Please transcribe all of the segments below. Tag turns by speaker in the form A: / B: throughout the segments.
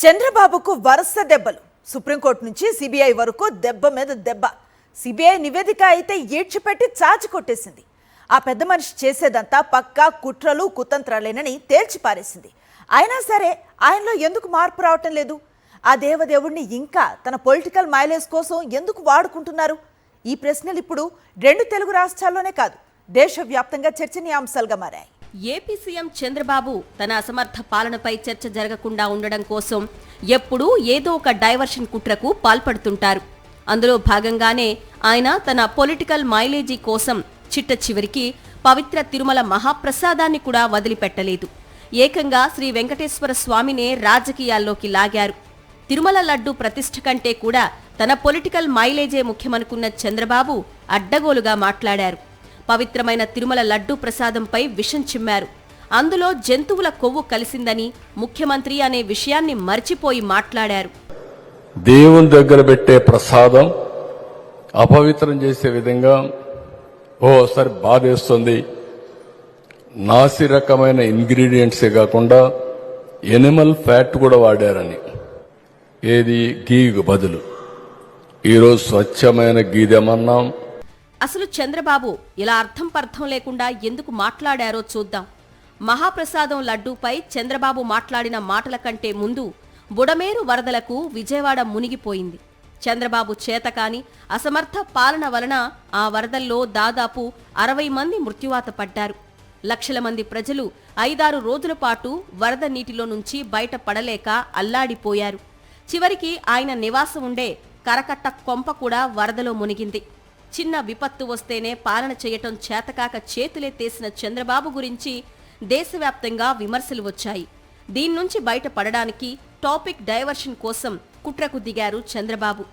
A: చంద్రబాబుకు వరుస దెబ్బలు. సుప్రీంకోర్టు నుంచి సిబిఐ వరకు దెబ్బ మీద దెబ్బ. సిబిఐ నివేదిక అయితే ఈడ్చిపెట్టి చాచి కొట్టేసింది. ఆ పెద్ద మనిషి చేసేదంతా పక్కా కుట్రలు కుతంత్రాలేనని తేల్చిపారేసింది. అయినా సరే ఆయనలో ఎందుకు మార్పు రావటం లేదు? ఆ దేవదేవుడిని ఇంకా తన పొలిటికల్ మైలేజ్ కోసం ఎందుకు వాడుకుంటున్నారు? ఈ ప్రశ్నలు ఇప్పుడు 2 తెలుగు రాష్ట్రాల్లోనే కాదు, దేశవ్యాప్తంగా చర్చనీయాంశాలుగా మారాయి.
B: ఏపీ సీఎం చంద్రబాబు తన అసమర్థ పాలనపై చర్చ జరగకుండా ఉండడం కోసం ఎప్పుడూ ఏదో ఒక డైవర్షన్ కుట్రకు పాల్పడుతుంటారు. అందులో భాగంగానే ఆయన తన పొలిటికల్ మైలేజీ కోసం చిట్ట చివరికి పవిత్ర తిరుమల మహాప్రసాదాన్ని కూడా వదిలిపెట్టలేదు. ఏకంగా శ్రీ వెంకటేశ్వర స్వామినే రాజకీయాల్లోకి లాగారు. తిరుమల లడ్డు ప్రతిష్ఠ కంటే కూడా తన పొలిటికల్ మైలేజే ముఖ్యమనుకున్న చంద్రబాబు అడ్డగోలుగా మాట్లాడారు. పవిత్రమైన తిరుమల లడ్డూ ప్రసాదంపై విషం చిమ్మారు. అందులో జంతువుల కొవ్వు కలిసిందని ముఖ్యమంత్రి అనే విషయాన్ని మర్చిపోయి మాట్లాడారు.
C: దేవుని దగ్గర పెట్టే ప్రసాదం అపవిత్రం చేసే విధంగా ఓసారి బాధేస్తుంది. నాసి రకమైన ఇంగ్రీడియంట్సే కాకుండా ఎనిమల్ ఫ్యాట్ కూడా వాడారని, ఏది గీకు బదులు ఈరోజు స్వచ్ఛమైన గీదెమన్నాం.
B: అసలు చంద్రబాబు ఇలా అర్థం పర్థం లేకుండా ఎందుకు మాట్లాడారో చూద్దాం. మహాప్రసాదం లడ్డూపై చంద్రబాబు మాట్లాడిన మాటల కంటే ముందు బుడమేరు వరదలకు విజయవాడ మునిగిపోయింది. చంద్రబాబు చేతకాని అసమర్థ పాలన వలన ఆ వరదల్లో దాదాపు 60 మంది మృత్యువాత పడ్డారు. లక్షల మంది ప్రజలు 5-6 రోజుల పాటు వరద నీటిలో నుంచి బయట పడలేక అల్లాడిపోయారు. చివరికి ఆయన నివాసం ఉండే కరకట్ట కొంప కూడా వరదలో మునిగింది. చిన్న విపత్తు వస్తేనే పాలన చేయటం చేతకాక చేతులెత్తేసిన చంద్రబాబు గురించి దేశవ్యాప్తంగా విమర్శలు వచ్చాయి. దీన్నుంచి బయటపడడానికి టాపిక్ డైవర్షన్ కోసం కుట్రకు దిగారు చంద్రబాబు.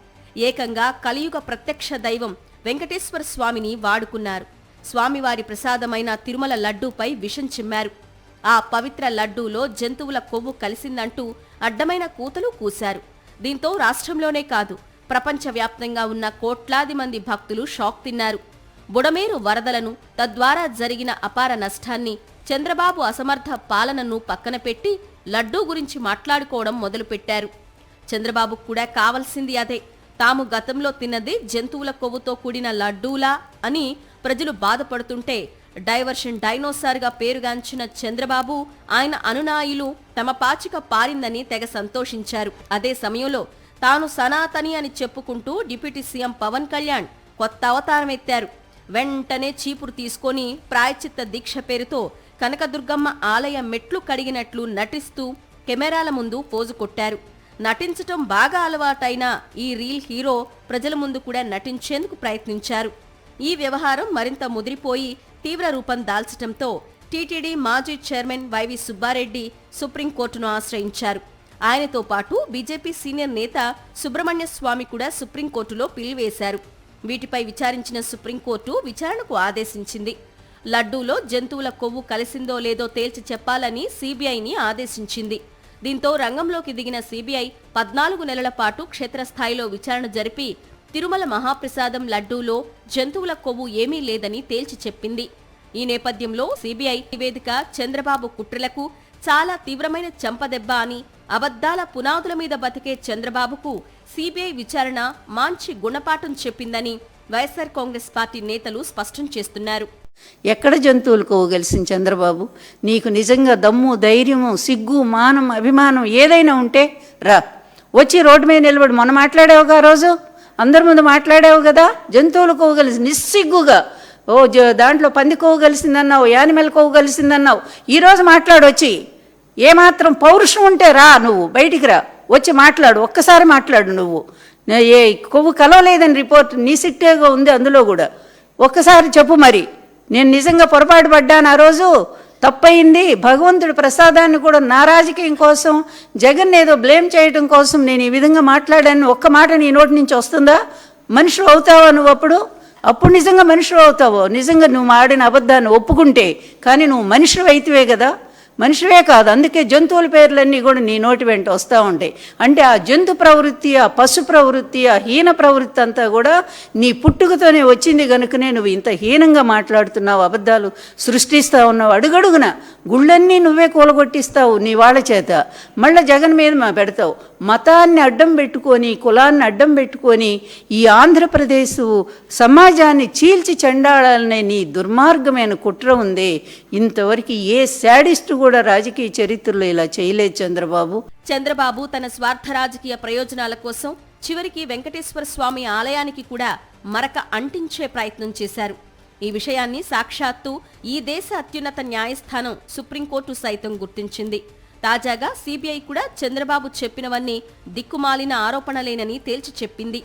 B: ఏకంగా కలియుగ ప్రత్యక్ష దైవం వెంకటేశ్వర స్వామిని వాడుకున్నారు. స్వామివారి ప్రసాదమైన తిరుమల లడ్డూపై విషం చిమ్మారు. ఆ పవిత్ర లడ్డూలో జంతువుల కొవ్వు కలిసిందంటూ అడ్డమైన కూతలు కూశారు. దీంతో రాష్ట్రంలోనే కాదు, ప్రపంచవ్యాప్తంగా ఉన్న కోట్లాది మంది భక్తులు షాక్ తిన్నారు. బుడమేరు వరదలను, తద్వారా జరిగిన అపార నష్టాన్ని, చంద్రబాబు అసమర్థ పాలనను పక్కన పెట్టి లడ్డూ గురించి మాట్లాడుకోవడం మొదలుపెట్టారు. చంద్రబాబుకు కూడా కావలసింది అదే. తాము గతంలో తిన్నది జంతువుల కొవ్వుతో కూడిన లడ్డూలా అని ప్రజలు బాధపడుతుంటే డైవర్షన్ డైనోసార్గా పేరుగాంచిన చంద్రబాబు, ఆయన అనునాయులు తమ పాచిక పారిందని తెగ సంతోషించారు. అదే సమయంలో తాను సనాతని అని చెప్పుకుంటూ డిప్యూటీ సీఎం పవన్ కళ్యాణ్ కొత్త అవతారం ఎత్తారు. వెంటనే చీపురు తీసుకొని ప్రాయశ్చిత్త దీక్ష పేరుతో కనకదుర్గమ్మ ఆలయ మెట్లు కడిగినట్లు నటిస్తూ కెమెరాల ముందు పోజు కొట్టారు. నటించటం బాగా అలవాటైన ఈ రీల్ హీరో ప్రజల ముందు కూడా నటించేందుకు ప్రయత్నించారు. ఈ వ్యవహారం మరింత ముదిరిపోయి తీవ్ర రూపం దాల్చటంతో టీటీడీ మాజీ చైర్మన్ వైవి సుబ్బారెడ్డి సుప్రీంకోర్టును ఆశ్రయించారు. ఆయనతో పాటు బీజేపీ సీనియర్ నేత సుబ్రహ్మణ్య స్వామి కూడా సుప్రీంకోర్టులో పిల్ వేశారు. వీటిపై విచారించిన సుప్రీంకోర్టు విచారణకు ఆదేశించింది. లడ్డూలో జంతువుల కొవ్వు కలిసిందో లేదో తేల్చి చెప్పాలని సిబిఐని ఆదేశించింది. దీంతో రంగంలోకి దిగిన సిబిఐ 14 నెలల పాటు క్షేత్రస్థాయిలో విచారణ జరిపి తిరుమల మహాప్రసాదం లడ్డూలో జంతువుల కొవ్వు ఏమీ లేదని తేల్చి చెప్పింది. ఈ నేపథ్యంలో సిబిఐ నివేదిక చంద్రబాబు కుట్రలకు చాలా తీవ్రమైన చెంపదెబ్బ అని, అబద్ధాల పునాదుల మీద బతికే చంద్రబాబుకు సిబిఐ విచారణ మంచి గుణపాఠం చెప్పిందని వైఎస్ఆర్ కాంగ్రెస్ పార్టీ నేతలు స్పష్టం చేస్తున్నారు.
D: ఎక్కడ జంతువులు కోవగలిసింది చంద్రబాబు? నీకు నిజంగా దమ్ము, ధైర్యము, సిగ్గు, మానం, అభిమానం ఏదైనా ఉంటే రా, వచ్చి రోడ్డు మీద నిలబడి. మొన్న మాట్లాడావుగా, ఆ రోజు అందరి ముందు మాట్లాడావు కదా, జంతువులు కోవగలిసి నిస్సిగ్గుగా. దాంట్లో పంది కోవగలిసిందన్నావు, యానిమల్ కోవగలిసిందన్నావు. ఈరోజు మాట్లాడొచ్చి, ఏమాత్రం పౌరుషం ఉంటే రా, నువ్వు బయటికి రా, వచ్చి మాట్లాడు, ఒక్కసారి మాట్లాడు. నువ్వు ఏ కొవ్వు కలవలేదని రిపోర్ట్ నీ సిట్టేగా ఉంది, అందులో కూడా ఒక్కసారి చెప్పు. మరి నేను నిజంగా పొరపాటు పడ్డాను, ఆ రోజు తప్పయింది. భగవంతుడి ప్రసాదాన్ని కూడా నా రాజకీయం కోసం, జగన్ ఏదో బ్లేమ్ చేయడం కోసం నేను ఈ విధంగా మాట్లాడాను. ఒక్క మాట నీ నోటి నుంచి వస్తుందా? మనుషులు అవుతావా నువ్వు? అప్పుడు నిజంగా మనుషులు అవుతావో? నిజంగా నువ్వు ఆడిన అబద్ధాన్ని ఒప్పుకుంటే. కానీ నువ్వు మనుషులు అయితేవే కదా. మనిషివే కాదు, అందుకే జంతువుల పేర్లన్నీ కూడా నీ నోటి వెంట వస్తూ ఉంటాయి. అంటే ఆ జంతు ప్రవృత్తి, ఆ పశు ప్రవృత్తి, ఆ హీన ప్రవృత్తి అంతా కూడా నీ పుట్టుకతోనే వచ్చింది కనుకనే నువ్వు ఇంత హీనంగా మాట్లాడుతున్నావు, అబద్ధాలు సృష్టిస్తూ ఉన్నావు. అడుగడుగున గుళ్ళన్నీ నువ్వే కూలగొట్టిస్తావు నీ వాళ్ళ చేత. మళ్ళీ జగన్ మీద పెడతావు. మతాన్ని అడ్డం పెట్టుకొని, కులాన్ని అడ్డం పెట్టుకొని ఈ ఆంధ్రప్రదేశ్ సమాజాన్ని చీల్చి చెండాడాలనే నీ దుర్మార్గమైన కుట్ర ఉంది. ఇంతవరకు ఏ శాడిస్టు కూడా రాజకీయ చరిత్రలో ఇలా చేయలేదు చంద్రబాబు.
B: చంద్రబాబు తన స్వార్థ రాజకీయ ప్రయోజనాల కోసం చివరికి వెంకటేశ్వర స్వామి ఆలయానికి కూడా మరక అంటించే ప్రయత్నం చేశారు. ఈ విషయాన్ని సాక్షాత్తు ఈ దేశ అత్యున్నత న్యాయస్థానం సుప్రీంకోర్టు సైతం గుర్తించింది. తాజాగా సిబిఐ కూడా చంద్రబాబు చెప్పినవన్నీ దిక్కుమాలిన ఆరోపణలేనని తేల్చి చెప్పింది.